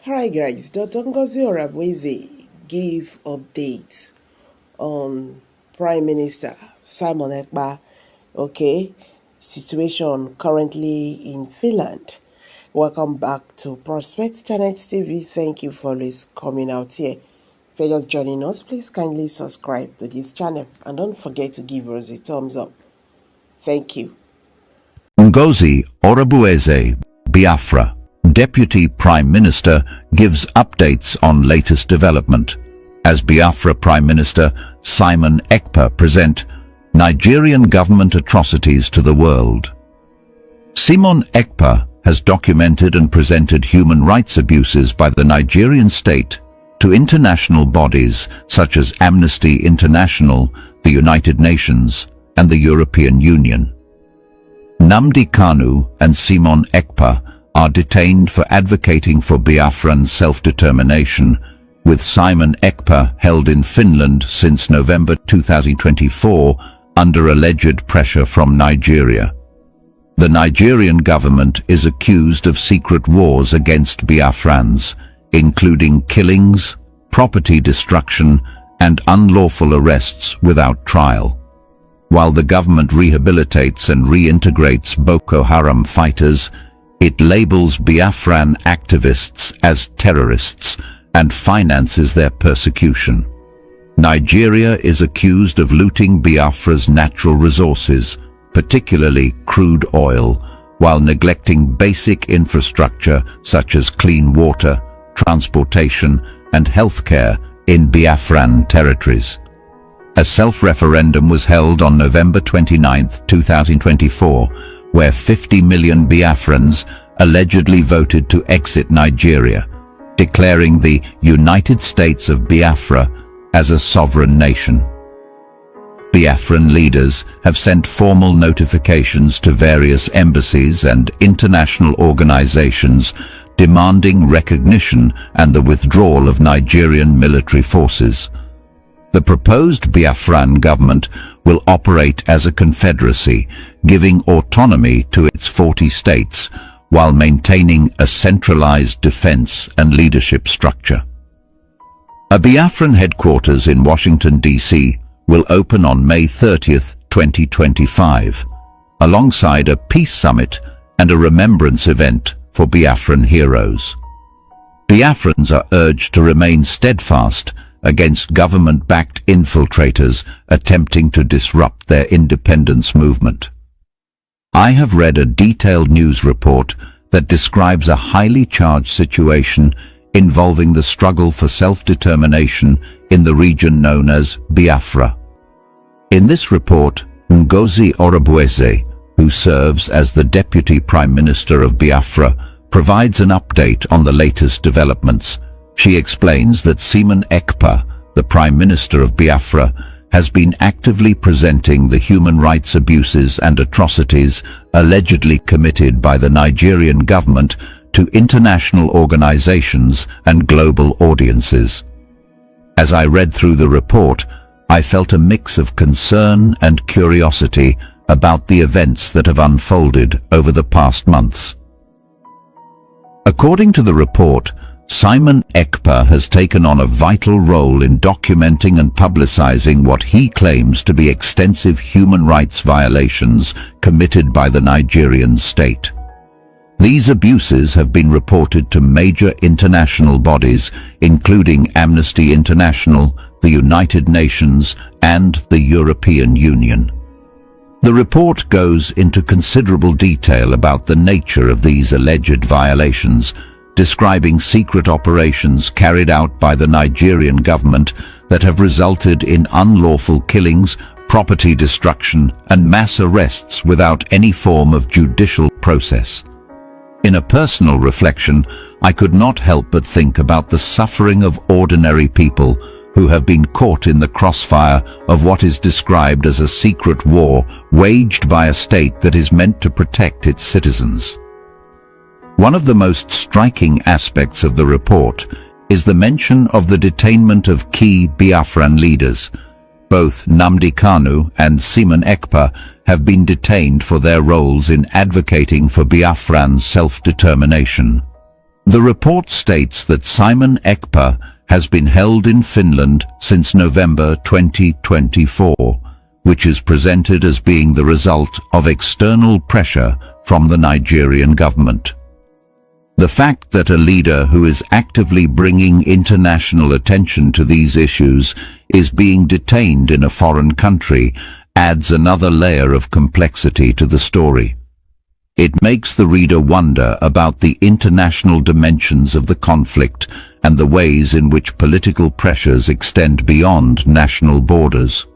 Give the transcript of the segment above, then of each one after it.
Alright guys, Dr. Oranueze gave updates on Prime Minister Simon Ekpa, situation currently in Finland. Welcome back to Prospect Channel TV. Thank you for always coming out here. If you're just joining us, please kindly subscribe to this channel and don't forget to give us a thumbs up. Thank you. Ngozi Oranueze, Biafra, Deputy Prime Minister, gives updates on latest development. As Biafra Prime Minister Simon Ekpa present Nigerian government atrocities to the world. Simon Ekpa has documented and presented human rights abuses by the Nigerian state to international bodies such as Amnesty International, the United Nations, and the European Union. Nnamdi Kanu and Simon Ekpa are detained for advocating for Biafran self-determination, with Simon Ekpa held in Finland since November 2024 under alleged pressure from Nigeria. The Nigerian government is accused of secret wars against Biafrans, including killings, property destruction, and unlawful arrests without trial. While the government rehabilitates and reintegrates Boko Haram fighters, it labels Biafran activists as terrorists and finances their persecution. Nigeria is accused of looting Biafra's natural resources, particularly crude oil, while neglecting basic infrastructure such as clean water, transportation, and healthcare in Biafran territories. A self-referendum was held on November 29, 2024, where 50 million Biafrans allegedly voted to exit Nigeria, declaring the United States of Biafra as a sovereign nation. Biafran leaders have sent formal notifications to various embassies and international organizations demanding recognition and the withdrawal of Nigerian military forces. The proposed Biafran government will operate as a confederacy, giving autonomy to its 40 states, while maintaining a centralized defense and leadership structure. A Biafran headquarters in Washington, D.C. will open on May 30, 2025, alongside a peace summit and a remembrance event for Biafran heroes. Biafrans are urged to remain steadfast against government-backed infiltrators attempting to disrupt their independence movement. I have read a detailed news report that describes a highly charged situation involving the struggle for self-determination in the region known as Biafra. In this report, Ngozi Oranueze, who serves as the Deputy Prime Minister of Biafra, provides an update on the latest developments. She explains that Simon Ekpa, the Prime Minister of Biafra, has been actively presenting the human rights abuses and atrocities allegedly committed by the Nigerian government to international organizations and global audiences. As I read through the report, I felt a mix of concern and curiosity about the events that have unfolded over the past months. According to the report, Simon Ekpa has taken on a vital role in documenting and publicizing what he claims to be extensive human rights violations committed by the Nigerian state. These abuses have been reported to major international bodies, including Amnesty International, the United Nations, and the European Union. The report goes into considerable detail about the nature of these alleged violations, describing secret operations carried out by the Nigerian government that have resulted in unlawful killings, property destruction, and mass arrests without any form of judicial process. In a personal reflection, I could not help but think about the suffering of ordinary people who have been caught in the crossfire of what is described as a secret war waged by a state that is meant to protect its citizens. One of the most striking aspects of the report is the mention of the detainment of key Biafran leaders. Both Nnamdi Kanu and Simon Ekpa have been detained for their roles in advocating for Biafran self-determination. The report states that Simon Ekpa has been held in Finland since November 2024, which is presented as being the result of external pressure from the Nigerian government. The fact that a leader who is actively bringing international attention to these issues is being detained in a foreign country adds another layer of complexity to the story. It makes the reader wonder about the international dimensions of the conflict and the ways in which political pressures extend beyond national borders.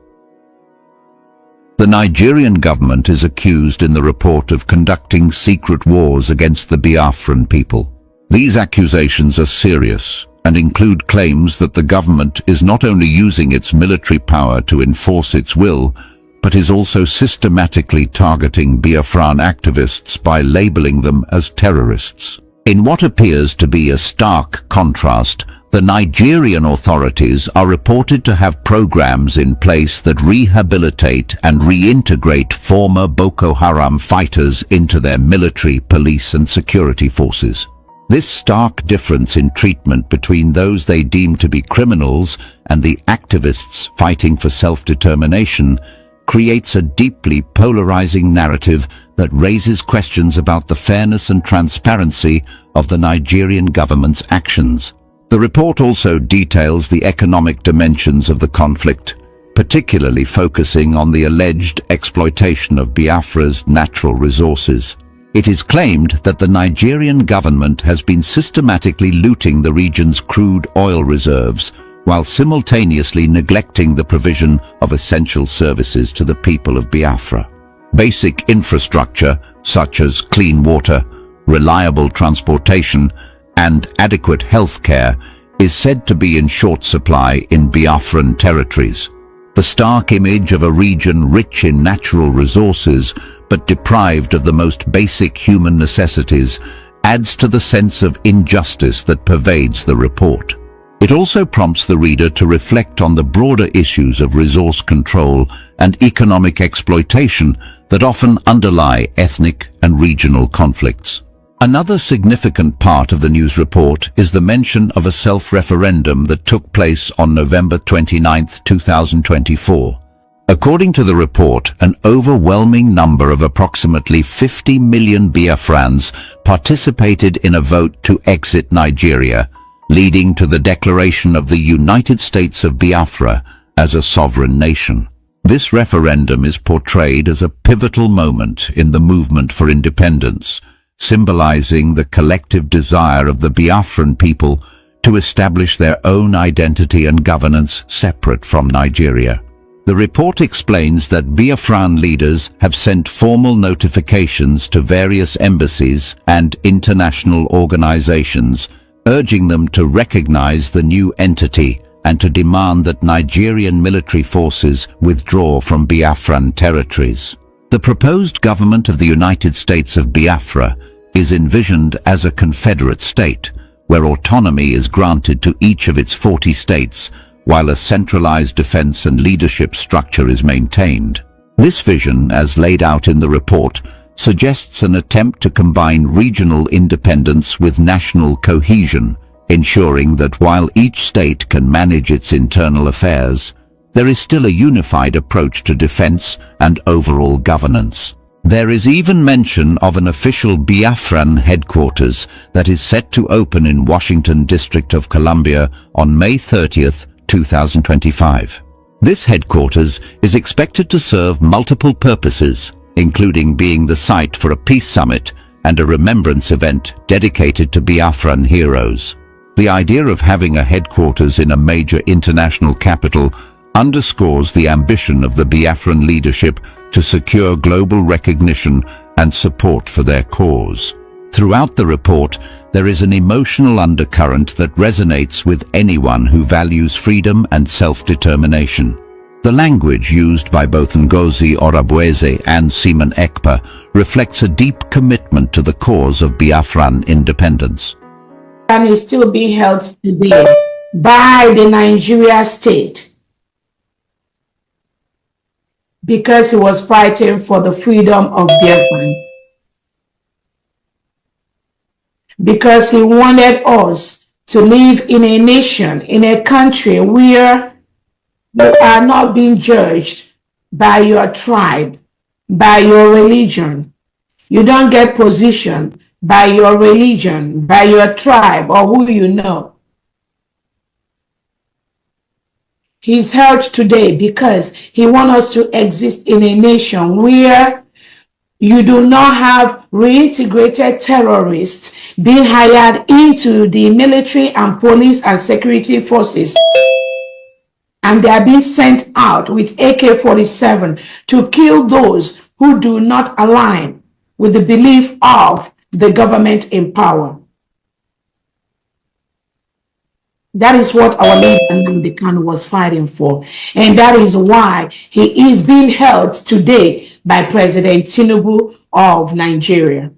The Nigerian government is accused in the report of conducting secret wars against the Biafran people. These accusations are serious and include claims that the government is not only using its military power to enforce its will, but is also systematically targeting Biafran activists by labeling them as terrorists. In what appears to be a stark contrast, the Nigerian authorities are reported to have programs in place that rehabilitate and reintegrate former Boko Haram fighters into their military, police and security forces. This stark difference in treatment between those they deem to be criminals and the activists fighting for self-determination creates a deeply polarizing narrative that raises questions about the fairness and transparency of the Nigerian government's actions. The report also details the economic dimensions of the conflict, particularly focusing on the alleged exploitation of Biafra's natural resources. It is claimed that the Nigerian government has been systematically looting the region's crude oil reserves, while simultaneously neglecting the provision of essential services to the people of Biafra. Basic infrastructure, such as clean water, reliable transportation, and adequate health care, is said to be in short supply in Biafran territories. The stark image of a region rich in natural resources, but deprived of the most basic human necessities, adds to the sense of injustice that pervades the report. It also prompts the reader to reflect on the broader issues of resource control and economic exploitation that often underlie ethnic and regional conflicts. Another significant part of the news report is the mention of a self-referendum that took place on November 29, 2024. According to the report, an overwhelming number of approximately 50 million Biafrans participated in a vote to exit Nigeria, leading to the declaration of the United States of Biafra as a sovereign nation. This referendum is portrayed as a pivotal moment in the movement for independence, symbolizing the collective desire of the Biafran people to establish their own identity and governance separate from Nigeria. The report explains that Biafran leaders have sent formal notifications to various embassies and international organizations, urging them to recognize the new entity and to demand that Nigerian military forces withdraw from Biafran territories. The proposed government of the United States of Biafra is envisioned as a confederate state, where autonomy is granted to each of its 40 states, while a centralized defense and leadership structure is maintained. This vision, as laid out in the report, suggests an attempt to combine regional independence with national cohesion, ensuring that while each state can manage its internal affairs, there is still a unified approach to defense and overall governance. There is even mention of an official Biafran headquarters that is set to open in Washington, District of Columbia on May 30th, 2025. This headquarters is expected to serve multiple purposes, including being the site for a peace summit and a remembrance event dedicated to Biafran heroes. The idea of having a headquarters in a major international capital underscores the ambition of the Biafran leadership to secure global recognition and support for their cause. Throughout the report, there is an emotional undercurrent that resonates with anyone who values freedom and self-determination. The language used by both Ngozi Oranueze and Simon Ekpa reflects a deep commitment to the cause of Biafran independence. And is still being held today by the Nigeria state because he was fighting for the freedom of Biafrans. because he wanted us to live in a nation, in a country where you are not being judged by your tribe, by your religion. You don't get position by your religion, by your tribe, or who you know. He's held today because he wants us to exist in a nation where you do not have reintegrated terrorists being hired into the military and police and security forces, and they are being sent out with AK-47 to kill those who do not align with the belief of the government in power. That is what our leader Nnamdi Kanu was fighting for. And that is why he is being held today by President Tinubu of Nigeria.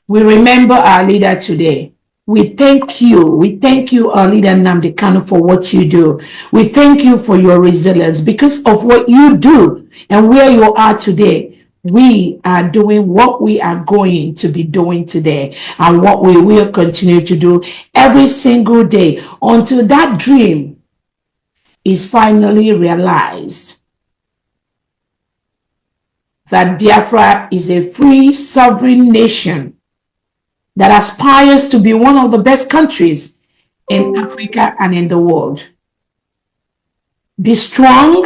We remember our leader today. We thank you. We thank you, our leader Nnamdi Kanu, for what you do. We thank you for your resilience. Because of what you do and where you are today, we are doing what we are going to be doing today and what we will continue to do every single day until that dream is finally realized, that Biafra is a free, sovereign nation that aspires to be one of the best countries in Africa and in the world. Be strong.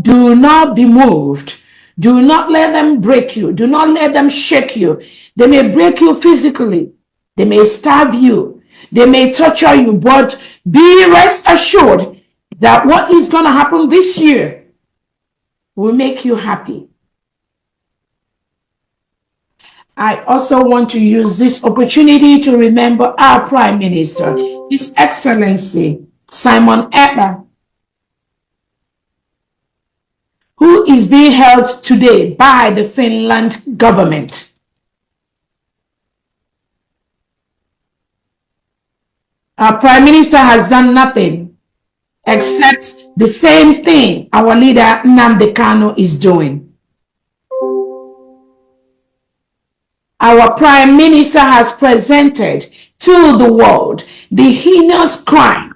Do not be moved. Do not let them break you. Do not let them shake you. They may break you physically. They may stab you. They may torture you. But be rest assured that what is going to happen this year will make you happy. I also want to use this opportunity to remember our Prime Minister, His Excellency Simon Ekpa, who is being held today by the Finland government. Our Prime Minister has done nothing except the same thing our leader Nnamdi Kanu is doing. Our Prime Minister has presented to the world the heinous crime,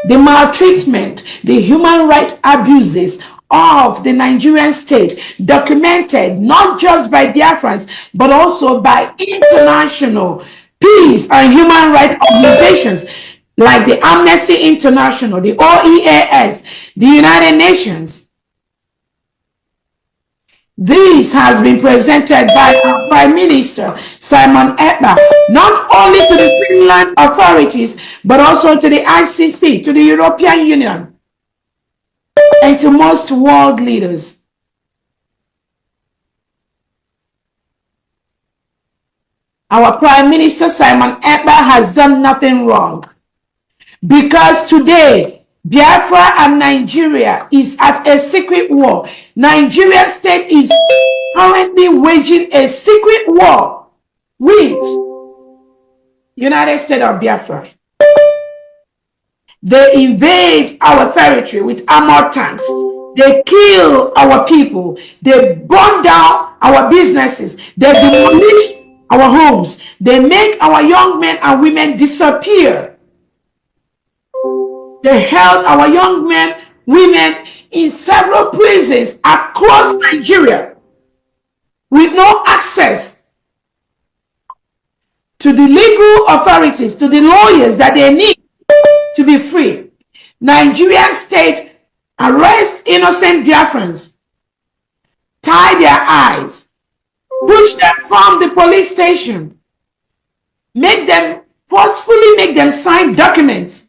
the maltreatment, the human rights abuses of the Nigerian state, documented not just by Biafrans, but also by international peace and human rights organizations like the Amnesty International, the OEAS, the United Nations. This has been presented by our Prime Minister, Simon Ekpa, not only to the Finland authorities, but also to the ICC, to the European Union, and to most world leaders. Our Prime Minister, Simon Ekpa, has done nothing wrong, because today, Biafra and Nigeria is at a secret war. Nigerian state is currently waging a secret war with United States of Biafra. They invade our territory with armored tanks. They kill our people. They burn down our businesses. They demolish our homes. They make our young men and women disappear. They held our young men, women in several prisons across Nigeria with no access to the legal authorities, to the lawyers that they need to be free. Nigerian state arrests innocent Biafrans, tie their eyes, push them from the police station, forcefully make them sign documents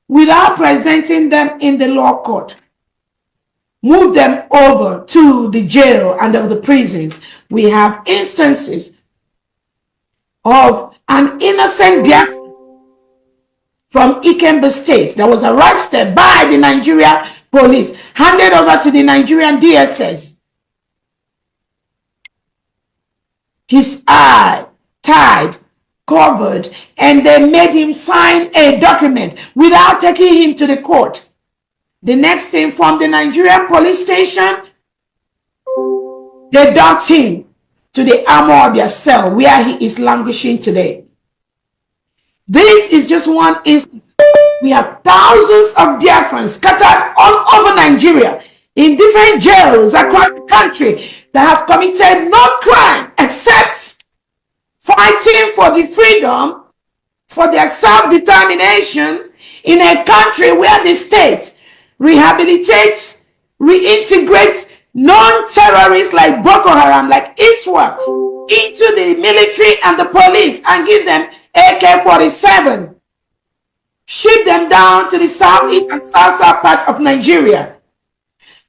without presenting them in the law court. Move them over to the jail and the prisons. We have instances of an innocent Biafran from Ekpa State that was arrested by the Nigerian police, handed over to the Nigerian DSS. His eye tied, covered, and they made him sign a document without taking him to the court. The next thing, from the Nigerian police station, they docked him to the armor of their cell where he is languishing today. This is just one instance. We have thousands of Biafrans scattered all over Nigeria in different jails across the country that have committed no crime except fighting for the freedom, for their self-determination in a country where the state rehabilitates, reintegrates non-terrorists like Boko Haram, like Iswa, into the military and the police and give them AK-47. Ship them down to the southeast and south part of Nigeria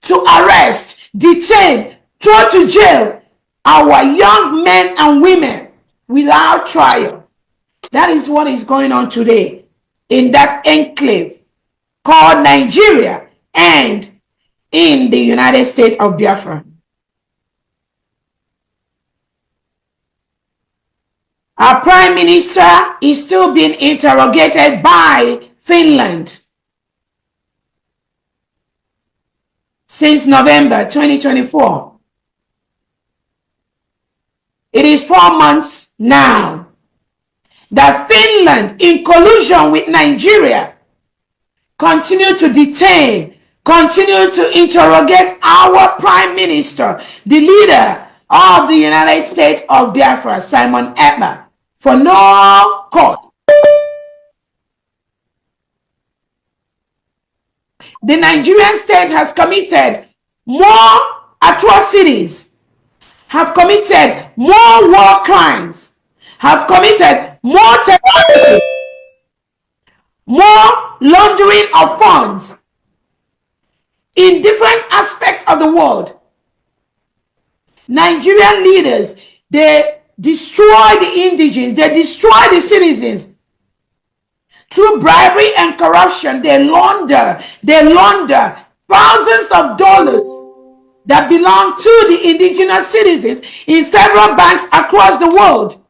to arrest, detain, throw to jail our young men and women without trial. That is what is going on today in that enclave called Nigeria and in the United States of Biafra. Our Prime Minister is still being interrogated by Finland since November 2024. It is 4 months now that Finland, in collusion with Nigeria, continue to detain, continue to interrogate our Prime Minister, the leader of the United States of Biafra, Simon Ekpa, for no cause. The Nigerian state has committed more atrocities, have committed more war crimes, have committed more terrorism, more laundering of funds in different aspects of the world. Nigerian leaders, they destroy the indigenes, they destroy the citizens. Through bribery and corruption, they launder thousands of dollars that belong to the indigenous citizens in several banks across the world.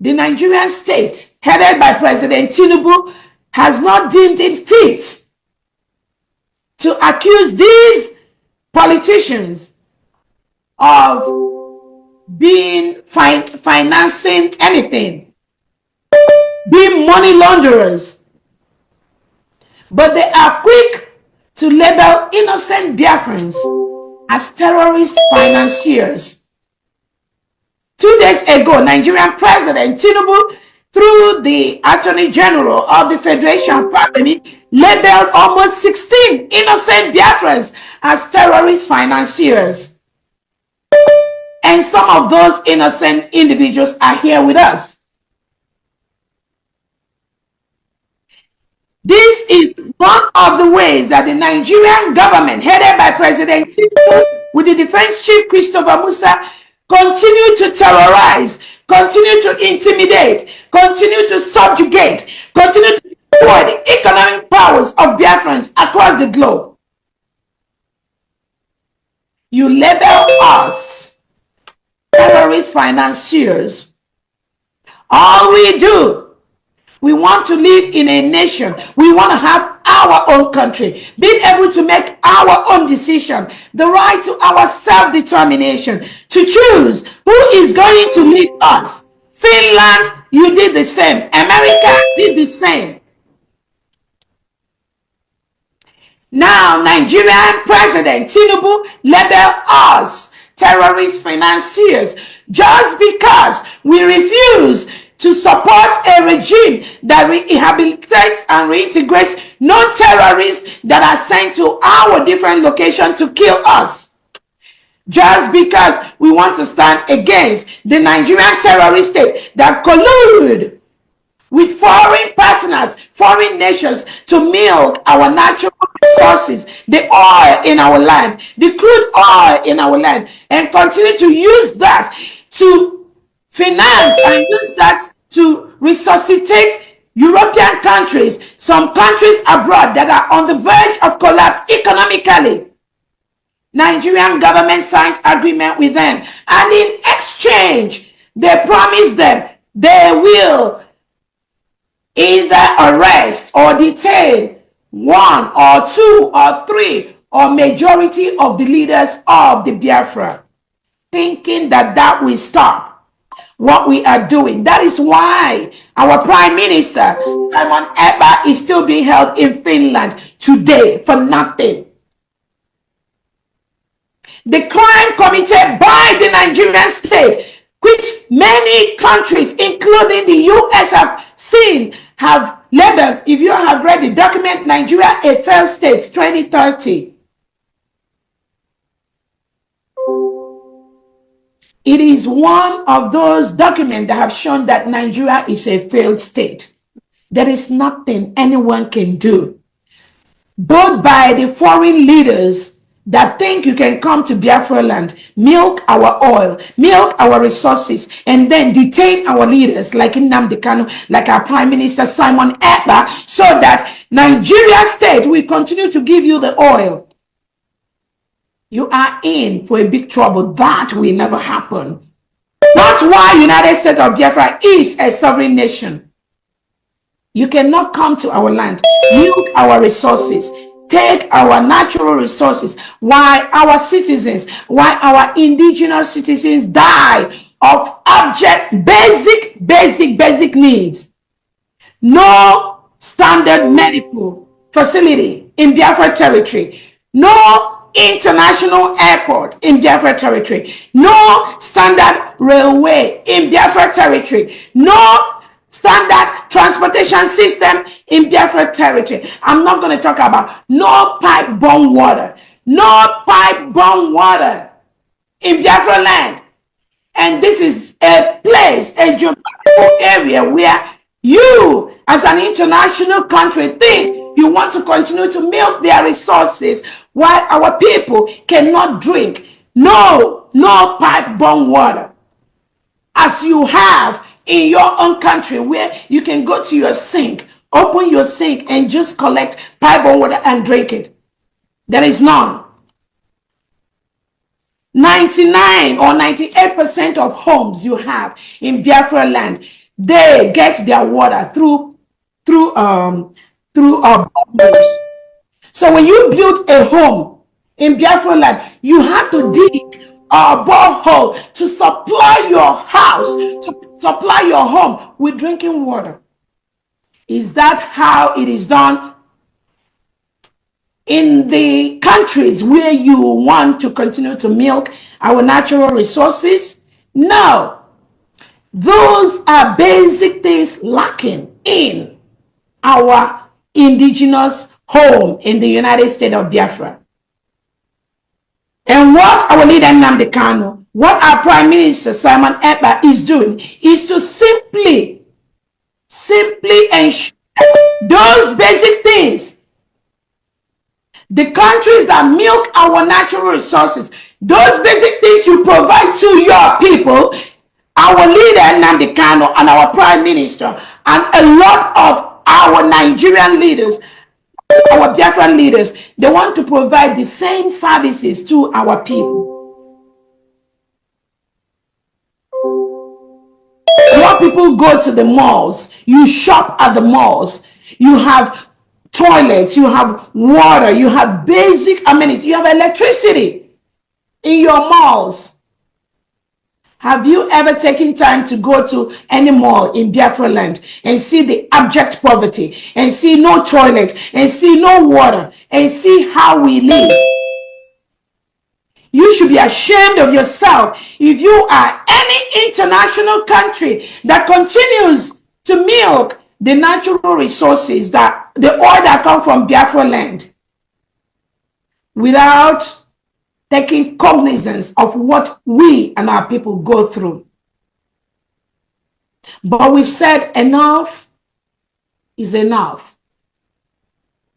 The Nigerian state, headed by President Tinubu, has not deemed it fit to accuse these politicians of being financing anything, being money launderers. But they are quick to label innocent Biafrans as terrorist financiers. 2 days ago, Nigerian President Tinubu, through the Attorney General of the Federation family, labeled almost 16 innocent Biafrans as terrorist financiers. And some of those innocent individuals are here with us. This is one of the ways that the Nigerian government, headed by President Tinubu, with the Defense Chief Christopher Musa, continue to terrorize, continue to intimidate, continue to subjugate, continue to destroy the economic powers of Biafrans across the globe. You label us terrorist financiers. All we do, we want to live in a nation. We want to have our own country, being able to make our own decision, the right to our self-determination, to choose who is going to lead us. Finland, you did the same. America did the same. Now, Nigerian President Tinubu labeled us terrorist financiers just because we refuse to support a regime that rehabilitates and reintegrates non-terrorists that are sent to our different locations to kill us. Just because we want to stand against the Nigerian terrorist state that collude with foreign partners, foreign nations to milk our natural resources, the oil in our land, the crude oil in our land, and continue to use that to finance and use that to resuscitate European countries, some countries abroad that are on the verge of collapse economically. Nigerian government signs agreement with them, and in exchange, they promise them they will either arrest or detain 1 or 2 or 3 or majority of the leaders of the Biafra, thinking that that will stop what we are doing. That is why our Prime Minister, Simon Ekpa, is still being held in Finland today for nothing. The crime committed by the Nigerian state, which many countries, including the US, have labeled, if you have read the document, Nigeria a failed state 2030. It is one of those documents that have shown that Nigeria is a failed state. There is nothing anyone can do, both by the foreign leaders that think you can come to Biafra land, milk our oil, milk our resources, and then detain our leaders like Nnamdi Kanu, like our Prime Minister Simon Ekpa, so that Nigeria state will continue to give you the oil. You are in for a big trouble. That will never happen. That's why United States of Biafra is a sovereign nation. You cannot come to our land, milk our resources, take our natural resources, while our citizens, while our indigenous citizens die of abject, basic needs. No standard medical facility in Biafra territory. No international airport in Biafra territory. No standard railway in Biafra territory. No standard transportation system in Biafra territory. I'm not going to talk about no pipe-borne water. No pipe-borne water in Biafra land. And this is a place, a geographical area where you, as an international country, think you want to continue to milk their resources while our people cannot drink no pipe-borne water, as you have in your own country, where you can go to your sink, open your sink, and just collect pipe-borne water and drink it. There is none. 99 or 98% of homes you have in Biafra land, they get their water through boreholes. So when you build a home in Biafra land, you have to dig a borehole to supply your house, to supply your home with drinking water. Is that how it is done in the countries where you want to continue to milk our natural resources? No. Those are basic things lacking in our indigenous home in the United States of Biafra. And what our leader Nnamdi Kanu, what our Prime Minister Simon Ekpa is doing is to simply ensure those basic things. The countries that milk our natural resources, those basic things you provide to your people, our leader Nnamdi Kanu and our Prime Minister and a lot of our Nigerian leaders, our Biafran leaders, they want to provide the same services to our people. More people go to the malls, you shop at the malls, you have toilets, you have water, you have basic amenities, you have electricity in your malls. Have you ever taken time to go to any mall in Biafra land and see the abject poverty, and see no toilet, and see no water, and see how we live? You should be ashamed of yourself if you are any international country that continues to milk the natural resources, that the oil that come from Biafra land, without taking cognizance of what we and our people go through. But we've said enough is enough.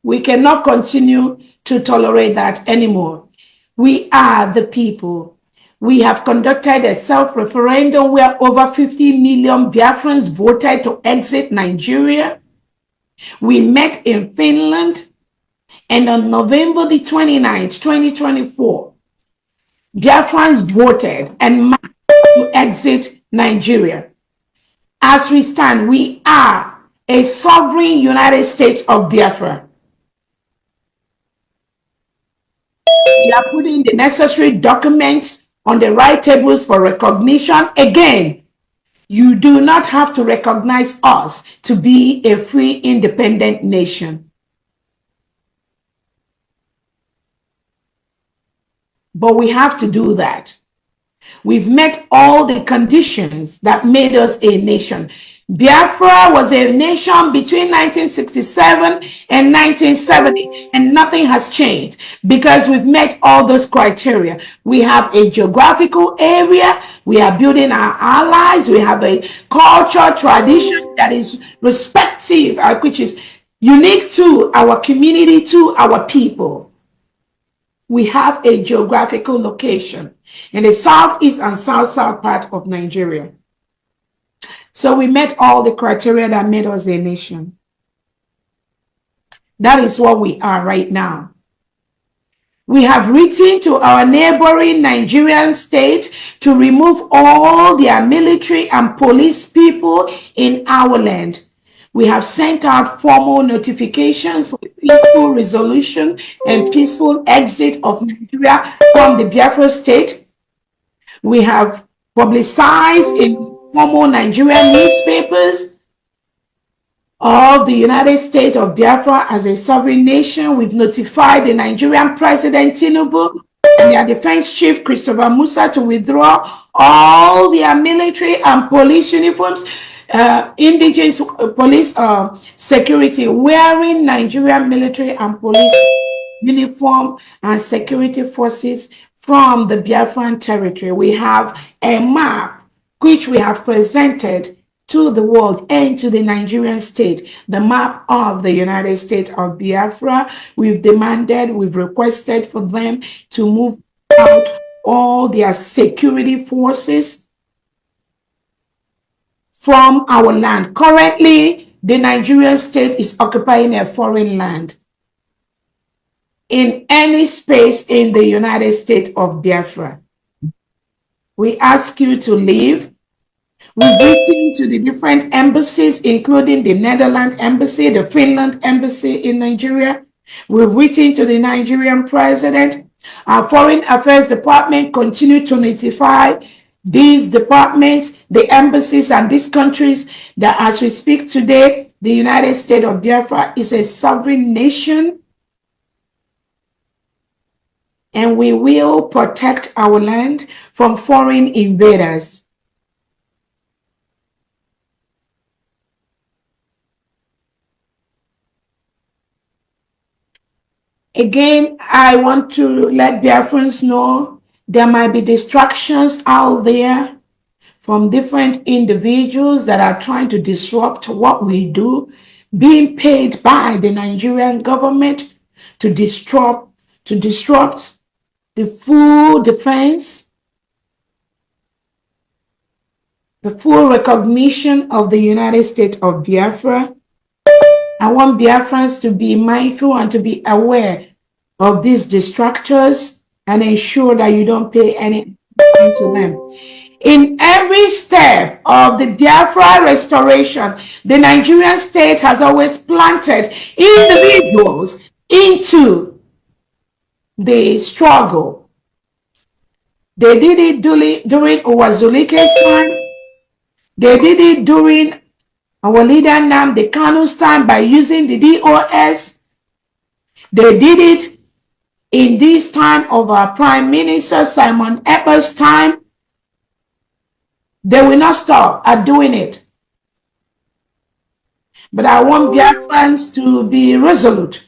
We cannot continue to tolerate that anymore. We are the people. We have conducted a self-referendum where over 50 million Biafrans voted to exit Nigeria. We met in Finland, and on November the 29th, 2024, Biafrans voted and marched to exit Nigeria. As we stand, we are a sovereign United States of Biafra. We are putting the necessary documents on the right tables for recognition. Again, you do not have to recognize us to be a free, independent nation. But we have to do that. We've met all the conditions that made us a nation. Biafra was a nation between 1967 and 1970, and nothing has changed because we've met all those criteria. We have a geographical area, we are building our allies, we have a culture, tradition that is respective, which is unique to our community, to our people. We have a geographical location in the southeast and south part of Nigeria. So we met all the criteria that made us a nation. That is what we are right now. We have written to our neighboring Nigerian state to remove all their military and police people in our land. We have sent out formal notifications for peaceful resolution and peaceful exit of Nigeria from the Biafra state. We have publicized in formal Nigerian newspapers of the United States of Biafra as a sovereign nation. We've notified the Nigerian President Tinubu and their defense chief Christopher Musa to withdraw all their military and police uniforms. Indigenous police security wearing Nigerian military and police uniform and security forces from the Biafran territory. We have a map which we have presented to the world and to the Nigerian state, the map of the United States of Biafra. We've demanded, we've requested for them to move out all their security forces from our land. Currently, the Nigerian state is occupying a foreign land in any space in the United States of Biafra. We ask you to leave. We've written to the different embassies, including the Netherlands embassy, the Finland embassy in Nigeria. We've written to the Nigerian president. Our foreign affairs department continue to notify these departments, the embassies, and these countries that as we speak today, the United States of Biafra is a sovereign nation, and we will protect our land from foreign invaders. Again, I want to let Biafrans know there might be distractions out there from different individuals that are trying to disrupt what we do, being paid by the Nigerian government to disrupt the full defense, the full recognition of the United States of Biafra. I want Biafrans to be mindful and to be aware of these distractors and ensure that you don't pay any attention to them. In every step of the Biafra restoration, the Nigerian state has always planted individuals into the struggle. They did it during Uwazulike's time. They did it during our leader Nnamdi Kanu's time by using the DOS. They did it in this time of our Prime Minister Simon Ekpa's time. They will not stop at doing it. But I want Biafrans to be resolute.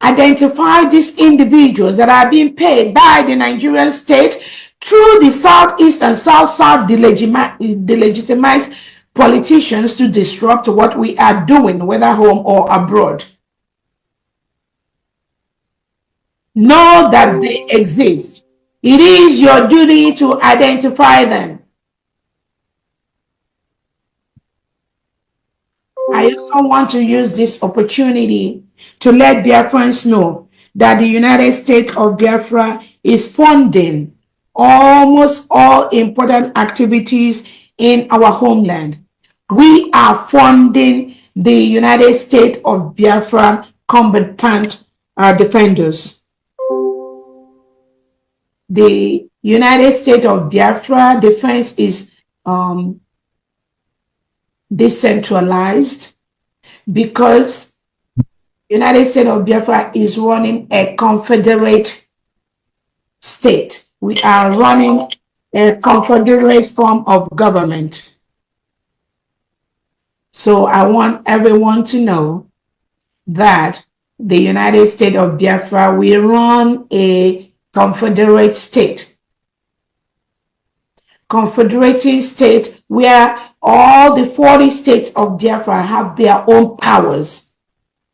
Identify these individuals that are being paid by the Nigerian state through the Southeast and South delegitimized politicians to disrupt what we are doing, whether home or abroad. Know that they exist. It is your duty to identify them. I also want to use this opportunity to let Biafrans know that the United States of Biafra is funding almost all important activities in our homeland. We are funding the United States of Biafra combatant defenders. The United States of Biafra defense is decentralized because United States of Biafra is running a confederate state. We are running a confederate form of government. So I want everyone to know that the United States of Biafra, we run a confederate state. Confederating state where all the 40 states of Biafra have their own powers,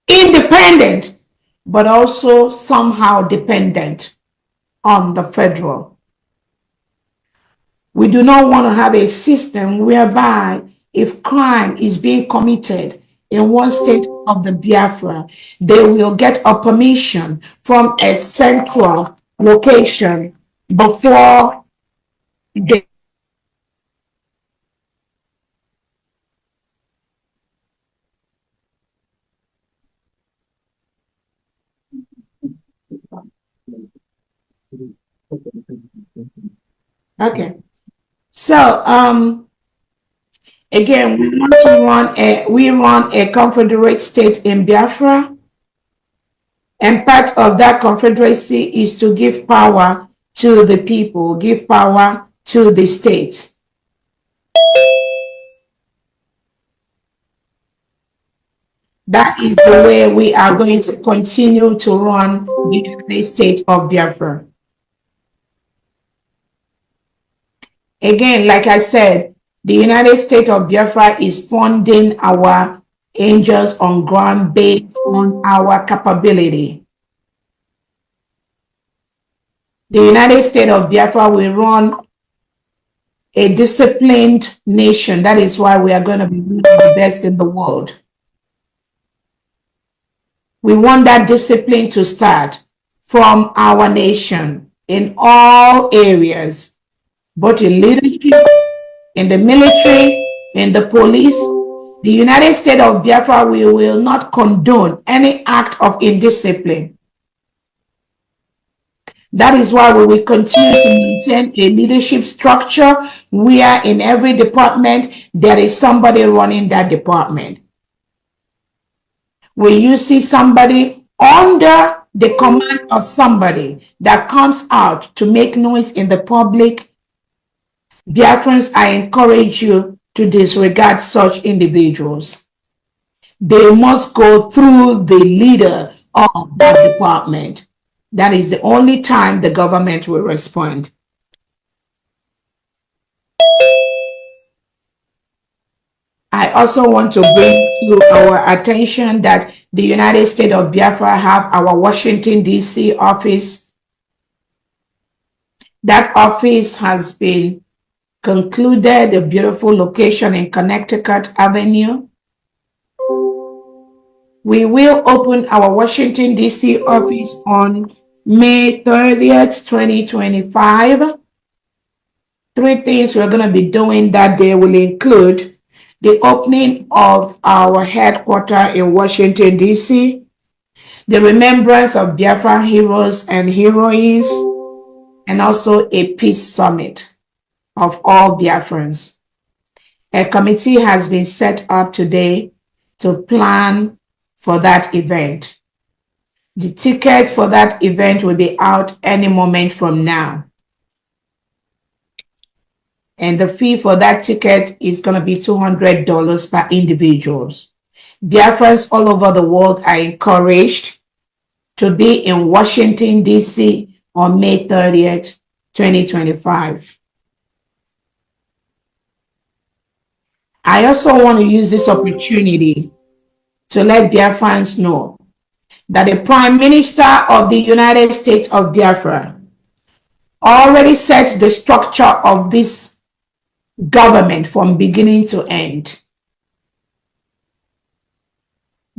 independent, but also somehow dependent on the federal. We do not want to have a system whereby if crime is being committed in one state of the Biafra, they will get a permission from a central location before they okay. So again, we run a confederate state in Biafra, and part of that confederacy is to give power to the people, give power to the state. That is the way we are going to continue to run the United States of Biafra. Again, like I said, the United States of Biafra is funding our angels on ground based on our capability. The United States of Biafra will run a disciplined nation. That is why we are going to be one of the best in the world. We want that discipline to start from our nation in all areas, both in leadership, in the military, in the police. The United States of Biafra, we will not condone any act of indiscipline. That is why we will continue to maintain a leadership structure where in every department there is somebody running that department. When you see somebody under the command of somebody that comes out to make noise in the public, Biafrans, I encourage you to disregard such individuals. They must go through the leader of that department. That is the only time the government will respond. I also want to bring to our attention that the United States of Biafra have our Washington, D.C. office. That office has been concluded, a beautiful location in Connecticut Avenue. We will open our Washington, D.C. office on May 30th, 2025. 3 things we're going to be doing that day will include the opening of our headquarters in Washington, D.C., the remembrance of Biafra heroes and heroines, and also a peace summit of all Biafrans. A committee has been set up today to plan for that event. The ticket for that event will be out any moment from now. And the fee for that ticket is going to be $200 per individuals. Biafrans all over the world are encouraged to be in Washington, D.C. on May 30th, 2025. I also want to use this opportunity to let Biafrans know that the Prime Minister of the United States of Biafra already set the structure of this government from beginning to end.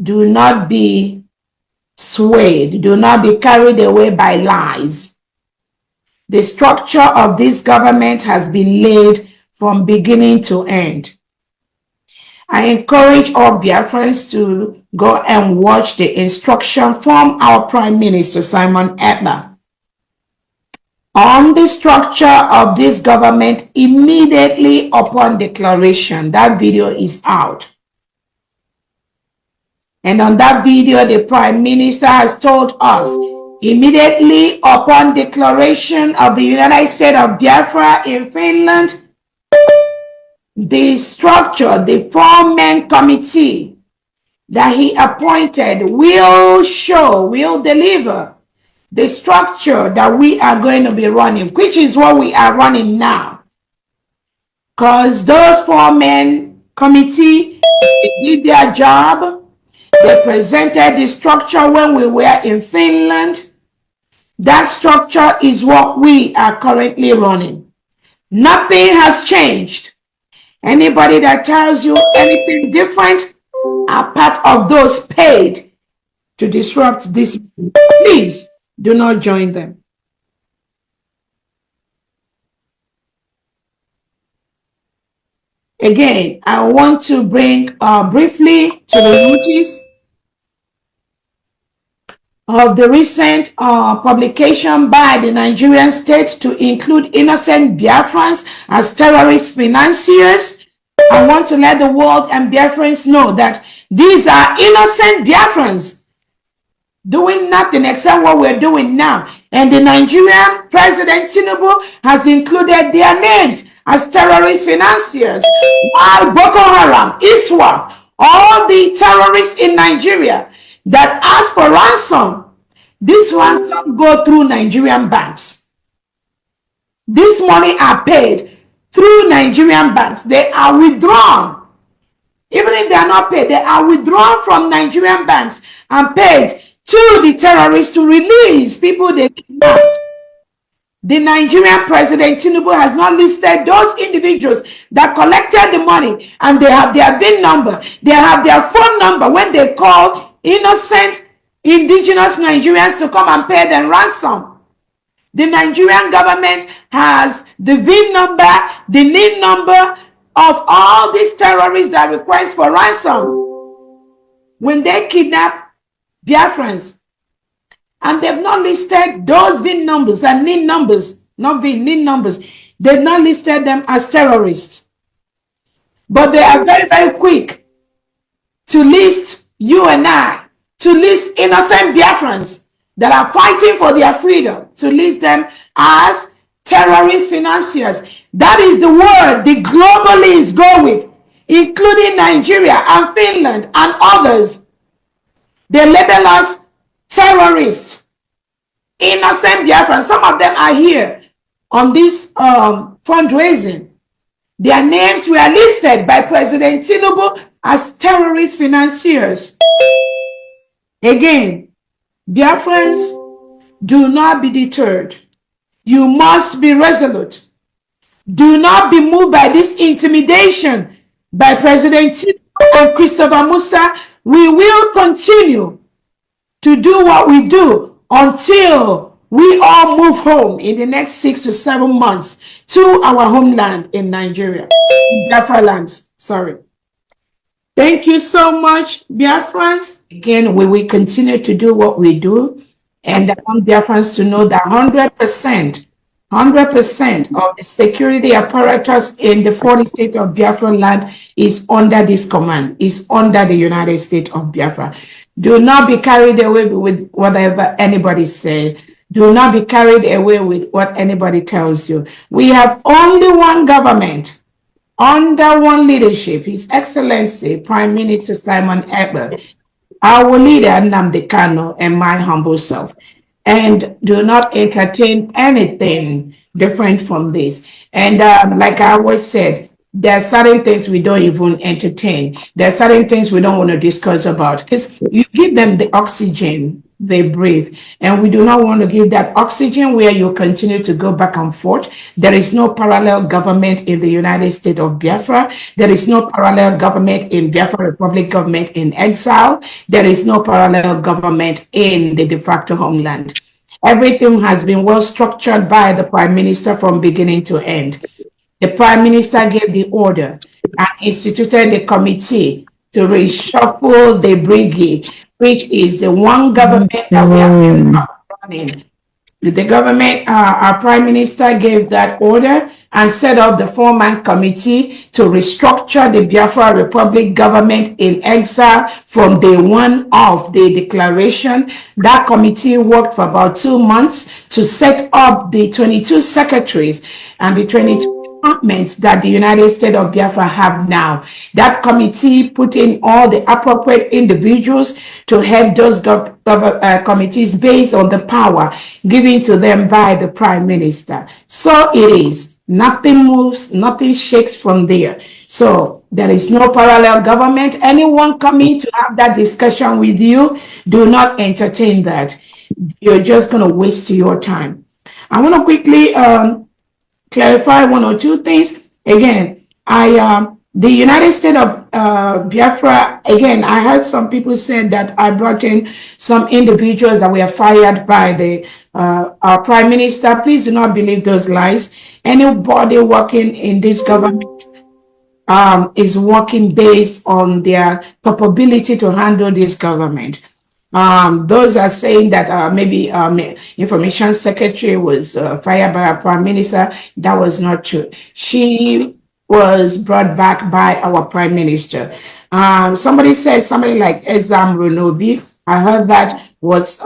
Do not be swayed. Do not be carried away by lies. The structure of this government has been laid from beginning to end. I encourage all Biafrans to go and watch the instruction from our Prime Minister, Simon Ekpa. on the structure of this government immediately upon declaration. That video is out. And on that video, the Prime Minister has told us, immediately upon declaration of the United States of Biafra in Finland, the structure, the four-man committee that he appointed will deliver the structure that we are going to be running, which is what we are running now. Because those four-man committee, they did their job. They presented the structure when we were in Finland. That structure is what we are currently running. Nothing has changed. Anybody that tells you anything different are part of those paid to disrupt this. Please do not join them. Again, I want to bring briefly to the notice of the recent publication by the Nigerian state to include innocent Biafrans as terrorist financiers. I want to let the world and Biafrans know that these are innocent Biafrans doing nothing except what we're doing now. And the Nigerian President Tinubu has included their names as terrorist financiers, while Boko Haram, ISWAP, all the terrorists in Nigeria that ask for ransom, this ransom go through Nigerian banks. This money are paid through Nigerian banks. They are withdrawn. Even if they are not paid, they are withdrawn from Nigerian banks and paid to the terrorists to release people they kidnapped. The Nigerian President Tinubu has not listed those individuals that collected the money, and they have their VIN number, they have their phone number when they call innocent indigenous Nigerians to come and pay them ransom. The Nigerian government has the VIN number, the NIN number of all these terrorists that request for ransom when they kidnap Biafrans. And they've not listed those VIN numbers and NIN numbers, not VIN, NIN numbers. They've not listed them as terrorists. But they are very, very quick to list you and I, to list innocent Biafrans that are fighting for their freedom, to list them as terrorist financiers. That is the word the globalists go with, including Nigeria and Finland and others. They label us terrorists, innocent Biafrans. Some of them are here on this fundraising. Their names were listed by President Tinubu as terrorist financiers. Again, Biafrans, do not be deterred. You must be resolute. Do not be moved by this intimidation by President Tinubu and Christopher Musa. We will continue to do what we do until we all move home in the next 6 to 7 months to our homeland in Nigeria, Biafra lands. Sorry. Thank you so much, Biafrans. Again, we will continue to do what we do, and I want Biafrans to know that 100% of the security apparatus in the 40 states of Biafra land is under this command, is under the United States of Biafra. Do not be carried away with whatever anybody says. Do not be carried away with what anybody tells you. We have only one government, under one leadership, His Excellency Prime Minister Simon Ekpa, our leader Nnamdi Kanu, and my humble self. And do not entertain anything different from this. And like I always said, there are certain things we don't even entertain. There are certain things we don't want to discuss about, because you give them the oxygen they breathe, and we do not want to give that oxygen where you continue to go back and forth. There is no parallel government in the United States of Biafra. There is no parallel government in Biafra Republic government in exile. There is no parallel government in the de facto homeland. Everything has been well structured by the Prime Minister from beginning to end. The Prime Minister gave the order and instituted the committee to reshuffle the brigade, which is the one government that we have been running The government, our prime minister gave that order and set up the four-man committee to restructure the Biafra Republic government in exile from day one of the declaration. That committee worked for about 2 months to set up the 22 secretaries and the 22 departments that the United States of Biafra have now. That committee put in all the appropriate individuals to head those committees based on the power given to them by the Prime Minister. So it is. Nothing moves, nothing shakes from there. So there is no parallel government. Anyone coming to have that discussion with you, do not entertain that. You're just going to waste your time. I want to quickly clarify one or two things. Again, the United States of Biafra, again, I heard some people said that I brought in some individuals that were fired by the our prime minister. Please do not believe those lies. Anybody working in this government is working based on their capability to handle this government. Those are saying that maybe information secretary was fired by a prime minister. That was not true. She was brought back by our prime minister. Somebody said somebody like Ezam Runobi. I heard that was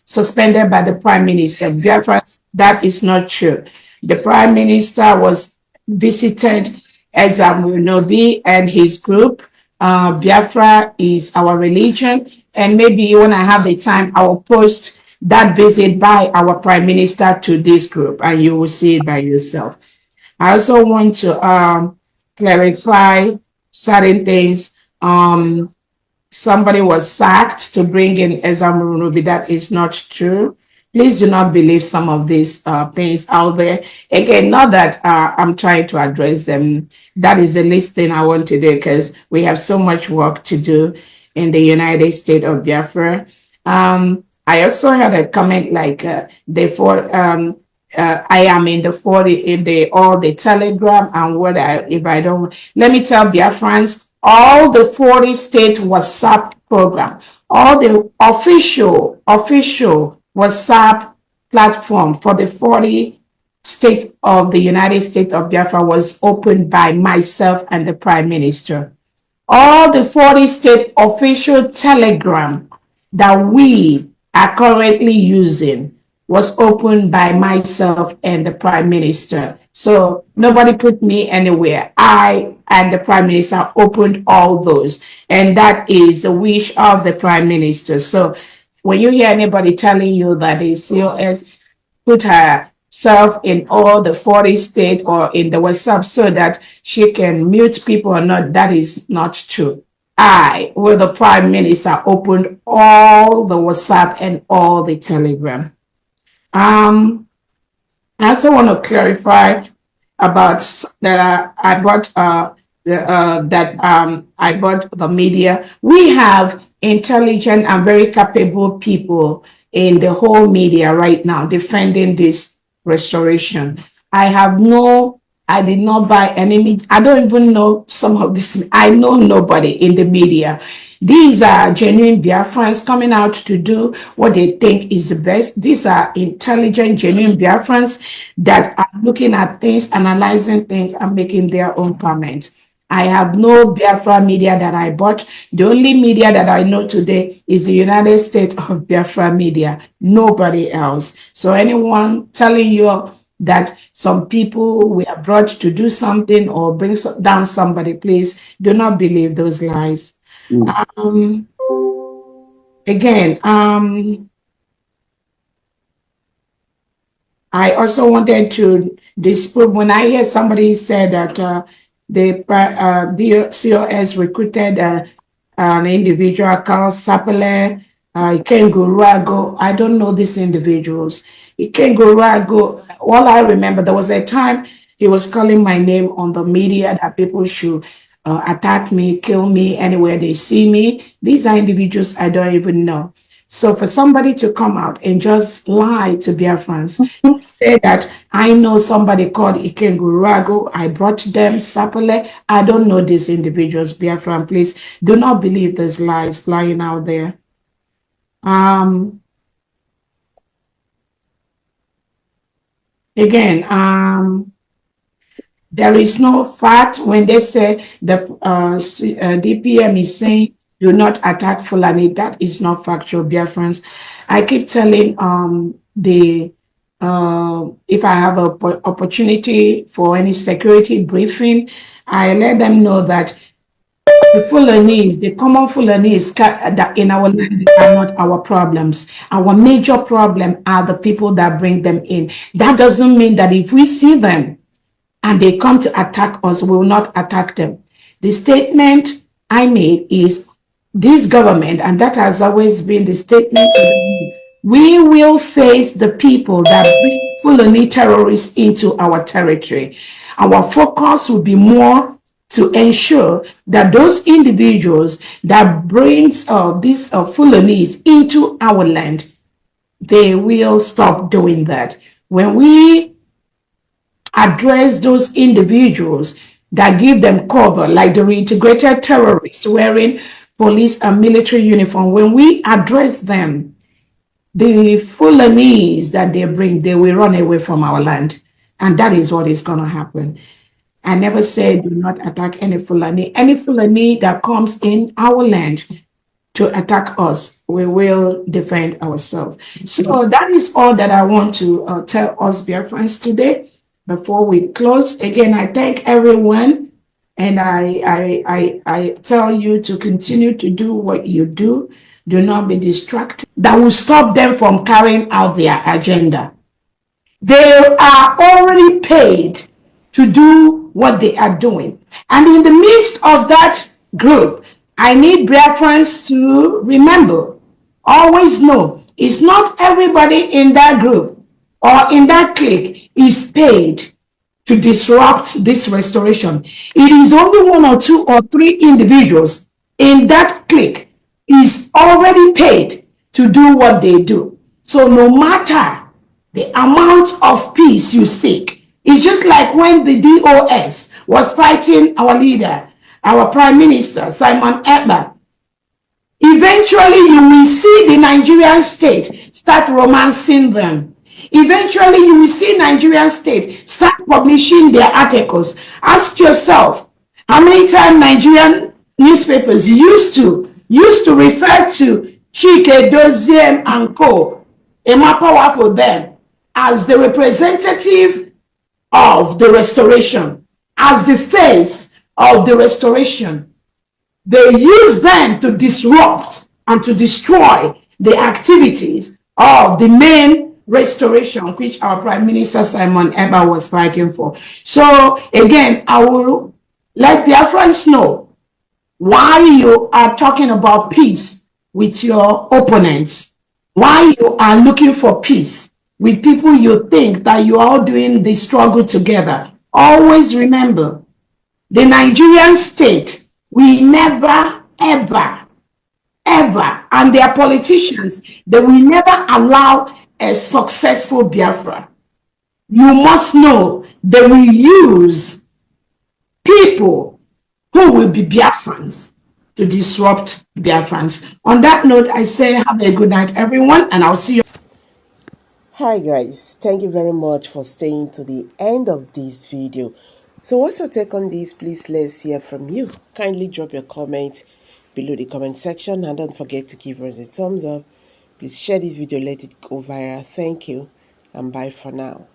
suspended by the prime minister. Biafra, that is not true. The prime minister was visited Ezam Runobi and his group. Biafra is our religion. And maybe when I have the time, I will post that visit by our prime minister to this group, and you will see it by yourself. I also want to clarify certain things. Somebody was sacked to bring in Ezamurunubi. That is not true. Please do not believe some of these things out there. Again, not that I'm trying to address them. That is the least thing I want to do because we have so much work to do in the United States of Biafra. I also had a comment like I am in the 40 in the all the telegram and what if I don't let me tell Biafrans, all the 40 state WhatsApp program, all the official WhatsApp platform for the 40 states of the United States of Biafra was opened by myself and the Prime Minister. All the 40 state official telegram that we are currently using was opened by myself and the Prime Minister. So nobody put me anywhere. I and the Prime Minister opened all those. And that is the wish of the Prime Minister. So when you hear anybody telling you that the COS put herself in all the 40 states or in the WhatsApp so that she can mute people or not, that is not true. I, with the Prime Minister, opened all the WhatsApp and all the Telegram. I also want to clarify about that I bought I bought the media. We have intelligent and very capable people in the whole media right now defending this restoration. I did not buy any media. I don't even know some of this. I know nobody in the media. These are genuine Biafrans coming out to do what they think is the best. These are intelligent, genuine Biafrans that are looking at things, analyzing things, and making their own comments. I have no Biafra media that I bought. The only media that I know today is the United States of Biafra media, nobody else. So anyone telling you that some people were brought to do something or bring down somebody, please do not believe those lies. Again, I also wanted to disprove when I hear somebody say that the COS recruited an individual called Sapele Ikengurago. I don't know these individuals. Ikengurago, all I remember, there was a time he was calling my name on the media that people should attack me, kill me anywhere they see me. These are individuals I don't even know. So for somebody to come out and just lie to Biafrans, say that I know somebody called Ikengurago, I brought them, Sapele, I don't know these individuals, Biafran, please do not believe those lies flying out there. Again, there is no fact when they say the DPM is saying do not attack Fulani. That is not factual, dear friends. I keep telling if I have an opportunity for any security briefing, I let them know that the Fulanese, the common Fulanese that in our land are not our problems. Our major problem are the people that bring them in. That doesn't mean that if we see them and they come to attack us, we will not attack them. The statement I made is this government, and that has always been the statement, we will face the people that bring Fulani terrorists into our territory. Our focus will be more to ensure that those individuals that brings these Fulanis into our land, they will stop doing that. When we address those individuals that give them cover, like the reintegrated terrorists wearing police and military uniform, when we address them, the Fulanese that they bring, they will run away from our land. And that is what is going to happen. I never said do not attack any Fulani. Any Fulani that comes in our land to attack us, we will defend ourselves. So that is all that I want to tell us, dear friends, today. Before we close, again, I thank everyone, and I tell you to continue to do what you do. Do not be distracted. That will stop them from carrying out their agenda. They are already paid to do what they are doing. And in the midst of that group, I need Biafrans to remember, always know, it's not everybody in that group or in that clique is paid to disrupt this restoration. It is only one or two or three individuals in that clique is already paid to do what they do. So no matter the amount of peace you seek, it's just like when the DOS was fighting our leader, our Prime Minister, Simon Ekpa. Eventually, you will see the Nigerian state start romancing them. Eventually, you will see Nigerian state start publishing their articles. Ask yourself, how many times Nigerian newspapers used to refer to Chike, Doziem, and Co. Emapawa for them as the representative of the restoration, as the face of the restoration. They use them to disrupt and to destroy the activities of the main restoration, which our Prime Minister Simon Ekpa was fighting for. So again, I will let Biafrans know why you are talking about peace with your opponents, why you are looking for peace with people you think that you are all doing the struggle together. Always remember, the Nigerian state will never, ever, ever, and their politicians, they will never allow a successful Biafra. You must know they will use people who will be Biafrans to disrupt Biafrans. On that note, I say have a good night, everyone, and I'll see you. Hi guys, thank you very much for staying to the end of this video. So what's your take on this? Please let's hear from you. Kindly drop your comment below the comment section, and don't forget to give us a thumbs up. Please share this video, let it go viral. Thank you, and bye for now.